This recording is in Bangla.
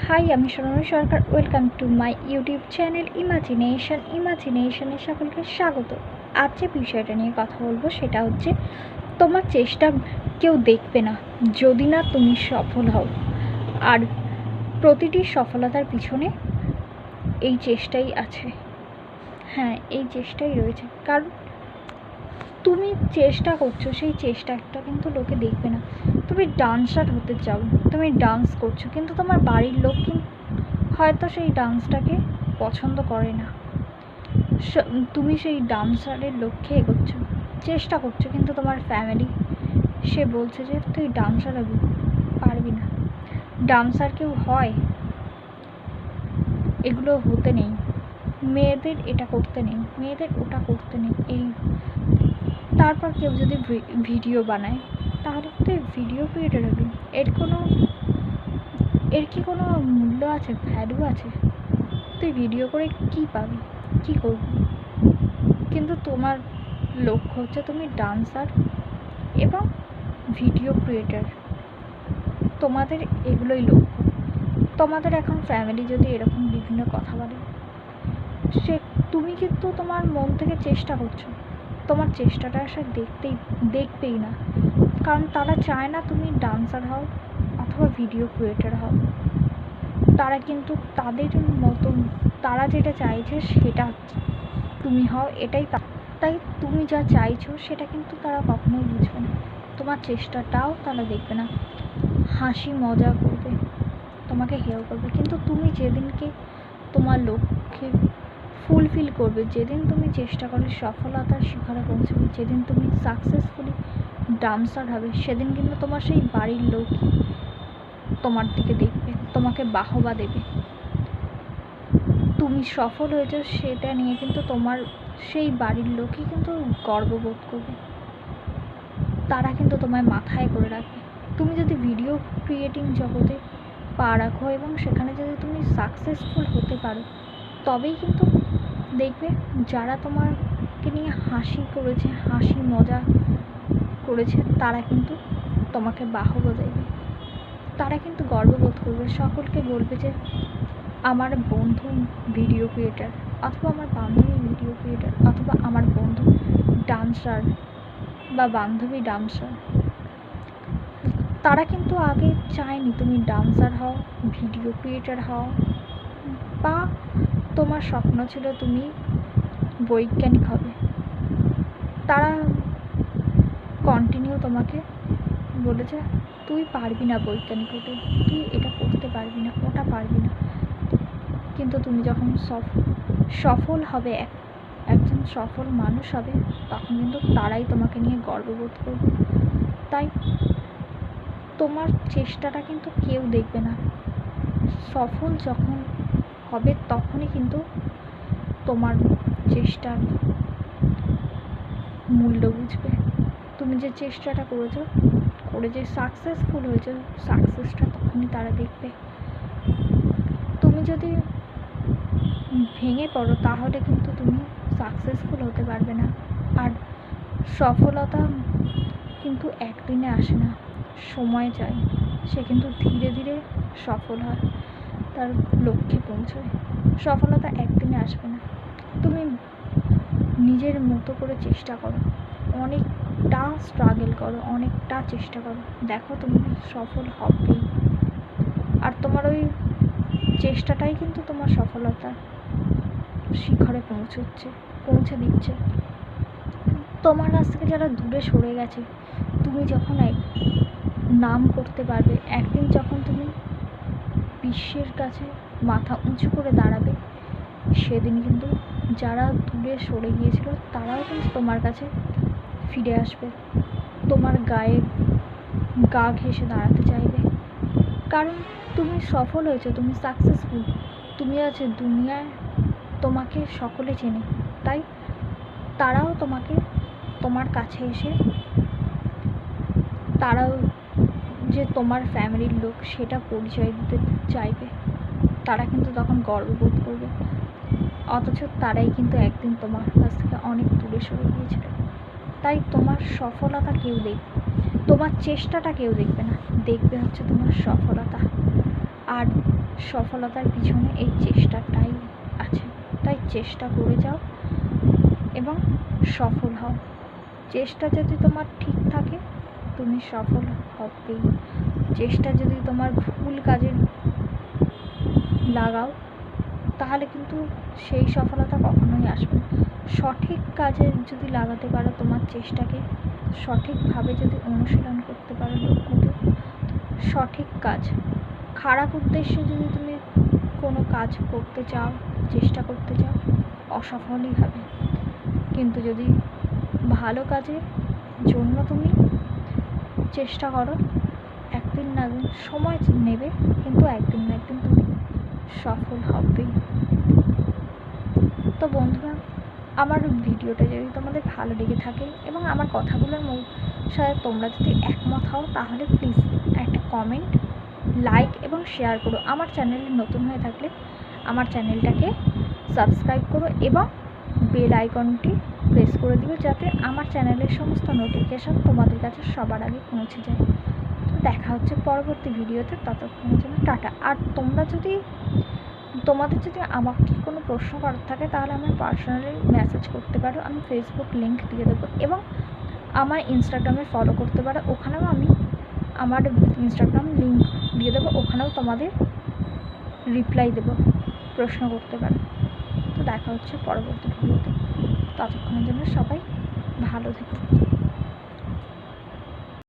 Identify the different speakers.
Speaker 1: হাই, আমি Sonali Sarkar. Welcome to my YouTube channel ইমাজিনেশনে সকলকে স্বাগত। আজ যে বিষয়টা নিয়ে কথা বলবো সেটা হচ্ছে, তোমার চেষ্টা কেউ দেখবে না যদি না তুমি সফল হও। আর প্রতিটি সফলতার পিছনে এই চেষ্টাই আছে। হ্যাঁ, এই চেষ্টাই রয়েছে, কারণ তুমি চেষ্টা করছো, সেই চেষ্টাটা কিন্তু লোকে দেখবে না। তুমি ডান্সার হতে চাও, তুমি ডান্স করছো, কিন্তু তোমার বাড়ির লোক হয়তো সেই ডান্সটাকে পছন্দ করে না। তুমি সেই ডান্সারের লক্ষ্যে এগোচ্ছ, চেষ্টা করছো, কিন্তু তোমার ফ্যামিলি সে বলছে যে তুই ডান্সার হবি, পারবি না। ডান্সার কেউ হয়, এগুলো হতে নেই, মেয়েদের এটা করতে নেই, মেয়েদের ওটা করতে নেই। তারপর কেউ যদি ভিডিও বানায়, তাহলে তুই ভিডিও ক্রিয়েটর হবি। এর কি কোনো মূল্য আছে, ভ্যালু আছে? তুই ভিডিও করে কি পাবি, কি করবি? কিন্তু তোমার লক্ষ্য হচ্ছে তুমি ডান্সার এবং ভিডিও ক্রিয়েটর, তোমাদের এগুলোই লক্ষ্য। তোমাদের এখন ফ্যামিলি যদি এরকম বিভিন্ন কথা বলে, তুমি কিন্তু তোমার মন থেকে চেষ্টা করছো, তোমার চেষ্টাটা সে দেখবেই না, কারণ তারা চায় না তুমি ডান্সার হও অথবা ভিডিও ক্রিয়েটর হও। তারা কিন্তু তাদের মতন, তারা যেটা চাইছে সেটা তুমি হও, এটাই। তাই তুমি যা চাইছো সেটা কিন্তু তারা কখনোই বুঝবে না, তোমার চেষ্টাটাও তারা দেখবে না, হাসি মজা করবে, তোমাকে হেয় করবে। কিন্তু তুমি যেদিনকে তোমার লক্ষ্যে ফুলফিল করবে, যেদিন তুমি চেষ্টা করে সফলতার শিখরে পৌঁছবে, যেদিন তুমি সাকসেসফুলি ডান্সার হবে, সেদিন কিন্তু তোমার সেই বাড়ির লোক তোমার দিকে দেখবে, তোমাকে বাহবা দেবে। তুমি সফল হয়েছো সেটা নিয়ে কিন্তু তোমার সেই বাড়ির লোকই কিন্তু গর্ববোধ করবে, তারা কিন্তু তোমায় মাথায় করে রাখবে। তুমি যদি ভিডিও ক্রিয়েটিং জগতে পা রাখো এবং সেখানে যদি তুমি সাকসেসফুল হতে পারো, তবেই কিন্তু দেখবে যারা তোমাকে নিয়ে হাসি করেছে, হাসি মজা করেছে, তারা কিন্তু তোমাকে বাহবা দেবে, তারা কিন্তু গর্ববোধ করবে, সকলকে বলবে যে আমার বন্ধু ভিডিও ক্রিয়েটার, অথবা আমার বান্ধবী ভিডিও ক্রিয়েটার, অথবা আমার বন্ধু ডান্সার বা বান্ধবী ডান্সার। তারা কিন্তু আগে চায়নি তুমি ডান্সার হও, ভিডিও ক্রিয়েটার হও, বা তোমার স্বপ্ন ছিল তুমি বৈজ্ঞানিক হবে। তারা কন্টিনিউ তোমাকে বলেছে তুই পারবি না বৈজ্ঞানিক হতে, তুই এটা করতে পারবি না, ওটা পারবি না। কিন্তু তুমি যখন সফল হবে, একজন সফল মানুষ হবে, তখন কিন্তু তারাই তোমাকে নিয়ে গর্ববোধ করবে। তাই তোমার চেষ্টাটা কিন্তু কেউ দেখবে না, সফল যখন হবে তখনই কিন্তু তোমার চেষ্টার মূল্য বুঝবে। তুমি যে চেষ্টাটা করেছো, করে যে সাকসেসফুল হয়েছো, সাকসেসটা তখনই তারা দেখবে। তুমি যদি ভেঙে পড়ো, তাহলে কিন্তু তুমি সাকসেসফুল হতে পারবে না। আর সফলতা কিন্তু একদিনে আসে না, সময় চাই। সে কিন্তু ধীরে ধীরে সফল হয়, তার লক্ষ্যে পৌঁছয়। সফলতা একদিনে আসবে না। তুমি নিজের মতো করে চেষ্টা করো, অনেকটা স্ট্রাগল করো, অনেকটা চেষ্টা করো, দেখো তুমি সফল হবেই। আর তোমার ওই চেষ্টাটাই কিন্তু তোমার সফলতার শিখরে পৌঁছে দিচ্ছে। তোমার কাছ থেকে যারা দূরে সরে গেছে, তুমি যখন নাম করতে পারবে, একদিন যখন তুমি বিশ্বের কাছে মাথা উঁচু করে দাঁড়াবে, সেদিন কিন্তু যারা দূরে সরে গিয়েছিল তারাও কিন্তু তোমার কাছে ফিরে আসবে, তোমার গায়ে গা ঘেঁষে দাঁড়াতে চাইবে। কারণ তুমি সফল হয়েছো, তুমি সাকসেসফুল, তুমি আছে দুনিয়ায়, তোমাকে সকলে চেনে। তাই তারাও তোমার কাছে এসে, তারাও যে তোমার ফ্যামিলির লোক সেটা পরিচয় দিতে চাইবে, তারা কিন্তু তখন গর্ববোধ করবে। অথচ তারাই কিন্তু একদিন তোমার কাছ থেকে অনেক দূরে সরে গিয়েছিল। তাই তোমার সফলতা কেউ দেখবে, তোমার চেষ্টাটা কেউ দেখবে না, দেখবে হচ্ছে তোমার সফলতা। আর সফলতার পিছনে এই চেষ্টাটাই আছে। তাই চেষ্টা করে যাও এবং সফল হও। চেষ্টা যদি তোমার ঠিক থাকে তুমি সফল হবেই। চেষ্টা যদি তোমার ভুল কাজে লাগাও তাহলে কিন্তু সেই সফলতা কখনোই আসবে না। সঠিক কাজে যদি লাগাতে পারো তোমার চেষ্টাকে, সঠিকভাবে যদি অনুশীলন করতে পারো লক্ষ্যকে, সঠিক কাজ, খারাপ উদ্দেশ্যে যদি তুমি কোনো কাজ করতে চাও, চেষ্টা করতে চাও, অসফলই হবে। কিন্তু যদি ভালো কাজের জন্য তুমি চেষ্টা করো, একদিন না একদিন সময় নেবে, কিন্তু একদিন না একদিন তুমি সফল হবেই। তো বন্ধুরা, আমার ভিডিওটা যদি তোমাদের ভালো লেগে থাকে এবং আমার কথাগুলোর সাথে তোমরা যদি একমত হও তাহলে প্লিজ একটা কমেন্ট, লাইক এবং শেয়ার করো। আমার চ্যানেলে নতুন হয়ে থাকলে আমার চ্যানেলটাকে সাবস্ক্রাইব করো এবং বেল আইকনটি প্রেস করে দিও, যাতে আমার চ্যানেলের সমস্ত নোটিফিকেশান তোমাদের কাছে সবার আগে পৌঁছে যায়। তো দেখা হচ্ছে পরবর্তী ভিডিওতে, ততক্ষণের জন্য টাটা। আর তোমাদের যদি আমাকে কোনো প্রশ্ন করার থাকে তাহলে আমার পার্সোনালি মেসেজ করতে পারো, আমি ফেসবুক লিঙ্ক দিয়ে দেবো এবং আমার ইনস্টাগ্রামে ফলো করতে পারো, ওখানেও আমি আমার ইনস্টাগ্রাম লিঙ্ক দিয়ে দেবো, ওখানেও তোমাদের রিপ্লাই দেবো, প্রশ্ন করতে পারো। তো দেখা হচ্ছে পরবর্তী ভিডিওতে, ততক্ষণের জন্য সবাই ভালো থেকো।